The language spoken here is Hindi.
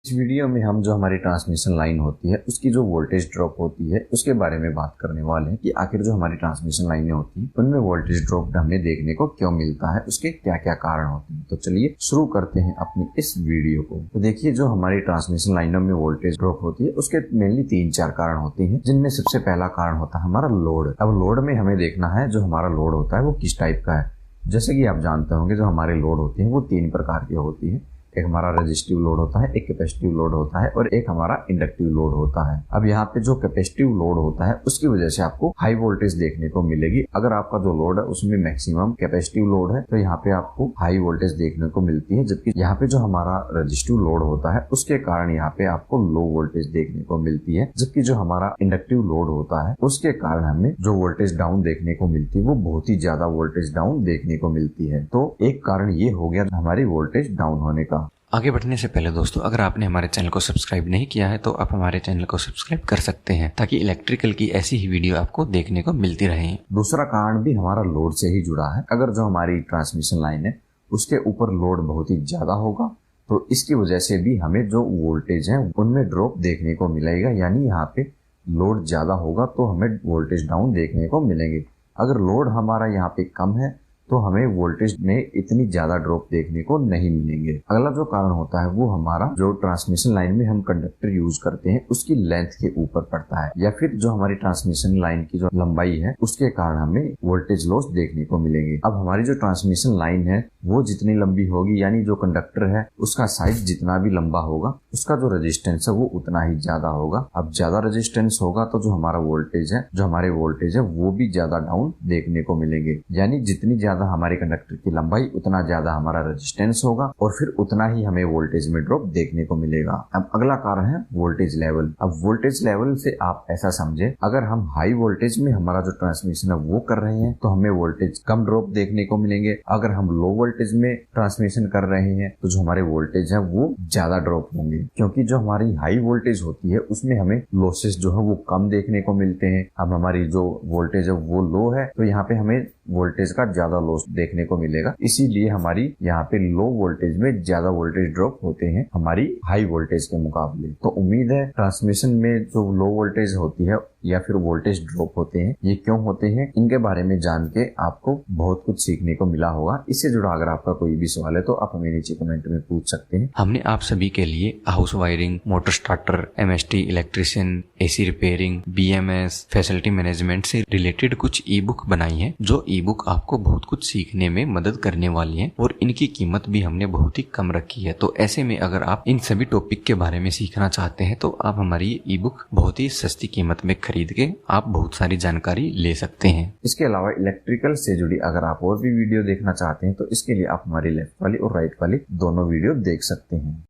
इस वीडियो में हम जो हमारी ट्रांसमिशन लाइन होती है उसकी जो वोल्टेज ड्रॉप होती है उसके बारे में बात करने वाले हैं कि आखिर जो हमारी ट्रांसमिशन लाइनें होती हैं उनमें वोल्टेज ड्रॉप हमें देखने को क्यों मिलता है, उसके क्या क्या कारण होते हैं। तो चलिए शुरू करते हैं अपनी इस वीडियो को। तो देखिए, जो हमारी ट्रांसमिशन लाइनों में वोल्टेज ड्रॉप होती है उसके मेनली 3-4 कारण होते हैं, जिनमें सबसे पहला कारण होता है हमारा लोड। अब लोड में हमें देखना है जो हमारा लोड होता है वो किस टाइप का है। जैसे कि आप जानते होंगे जो हमारे लोड होते हैं वो 3 प्रकार की होती है। एक हमारा रेजिस्टिव लोड होता है, एक कैपेसिटिव लोड होता है और एक हमारा इंडक्टिव लोड होता है। अब यहाँ पे जो कैपेसिटिव लोड होता है उसकी वजह से आपको हाई वोल्टेज देखने को मिलेगी। अगर आपका जो लोड है उसमें मैक्सिमम कैपेसिटिव लोड है तो यहाँ पे आपको हाई वोल्टेज देखने को मिलती है, जबकि यहाँ पे जो हमारा रेजिस्टिव लोड होता है उसके कारण यहाँ पे आपको लो वोल्टेज देखने को मिलती है। जबकि जो हमारा इंडक्टिव लोड होता है उसके कारण हमें जो वोल्टेज डाउन देखने को मिलती है वो बहुत ही ज्यादा वोल्टेज डाउन देखने को मिलती है। तो एक कारण ये हो गया हमारी वोल्टेज डाउन होने का। आगे बढ़ने से पहले दोस्तों, अगर आपने हमारे चैनल को सब्सक्राइब नहीं किया है तो आप हमारे चैनल को सब्सक्राइब कर सकते हैं ताकि इलेक्ट्रिकल की ऐसी ही वीडियो आपको देखने को मिलती रहे। दूसरा कारण भी हमारा लोड से ही जुड़ा है। अगर जो हमारी ट्रांसमिशन लाइन है उसके ऊपर लोड बहुत ही ज्यादा होगा तो इसकी वजह से भी हमें जो वोल्टेज है उनमें ड्रॉप देखने को मिलेगा। यानी यहाँ पे लोड ज्यादा होगा तो हमें वोल्टेज डाउन देखने को मिलेंगे। अगर लोड हमारा यहाँ पे कम है तो हमें वोल्टेज में इतनी ज्यादा ड्रॉप देखने को नहीं मिलेंगे। अगला जो कारण होता है वो हमारा जो ट्रांसमिशन लाइन में हम कंडक्टर यूज करते हैं उसकी लेंथ के ऊपर पड़ता है, या फिर जो हमारी ट्रांसमिशन लाइन की जो लंबाई है उसके कारण हमें वोल्टेज लॉस देखने को मिलेंगे। अब हमारी जो ट्रांसमिशन लाइन है वो जितनी लंबी होगी, यानी जो कंडक्टर है उसका साइज जितना भी लंबा होगा उसका जो रेजिस्टेंस है वो उतना ही ज्यादा होगा। अब ज्यादा रेजिस्टेंस होगा तो जो हमारा वोल्टेज है, जो हमारे वोल्टेज है वो भी ज्यादा डाउन देखने को मिलेंगे। यानी जितनी ज्यादा हमारे कंडक्टर की लंबाई उतना ज्यादा हमारा रेजिस्टेंस होगा और फिर उतना ही हमें वोल्टेज में ड्रॉप देखने को मिलेगा। अब अगला कारण है वोल्टेज लेवल। अब वोल्टेज लेवल से आप ऐसा समझे, अगर हम हाई वोल्टेज में हमारा जो ट्रांसमिशन है वो कर रहे हैं तो हमें वोल्टेज कम ड्रॉप देखने को मिलेंगे। अगर हम लो वोल्टेज में ट्रांसमिशन कर रहे हैं तो जो हमारे वोल्टेज है वो ज्यादा ड्रॉप होंगे, क्योंकि जो हमारी हाई वोल्टेज होती है उसमें हमें लॉसेस जो है वो कम देखने को मिलते हैं। अब हमारी जो वोल्टेज है वो लो है तो यहाँ पे हमें वोल्टेज का ज्यादा लॉस देखने को मिलेगा। इसीलिए हमारी यहाँ पे लो वोल्टेज में ज्यादा वोल्टेज ड्रॉप होते हैं हमारी हाई वोल्टेज के मुकाबले। तो उम्मीद है ट्रांसमिशन में जो लो वोल्टेज होती है या फिर वोल्टेज ड्रॉप होते हैं ये क्यों होते हैं, इनके बारे में जान के आपको बहुत कुछ सीखने को मिला होगा। इससे जुड़ा अगर आपका कोई भी सवाल है तो आप हमें नीचे कमेंट में पूछ सकते हैं। हमने आप सभी के लिए house wiring, motor starter, MST, electrician, AC repairing, BMS, facility management से रिलेटेड कुछ ई बुक बनाई है। जो ई बुक आपको बहुत कुछ सीखने में मदद करने वाली है और इनकी कीमत भी हमने बहुत ही कम रखी है। तो ऐसे में अगर आप इन सभी टॉपिक के बारे में सीखना चाहते हैं तो आप हमारी ई बुक बहुत ही सस्ती कीमत में खरीद के आप बहुत सारी जानकारी ले सकते हैं। इसके अलावा इलेक्ट्रिकल से जुड़ी अगर आप और भी वीडियो देखना चाहते हैं तो इसके लिए आप हमारी लेफ्ट वाली और राइट वाली दोनों वीडियो देख सकते हैं।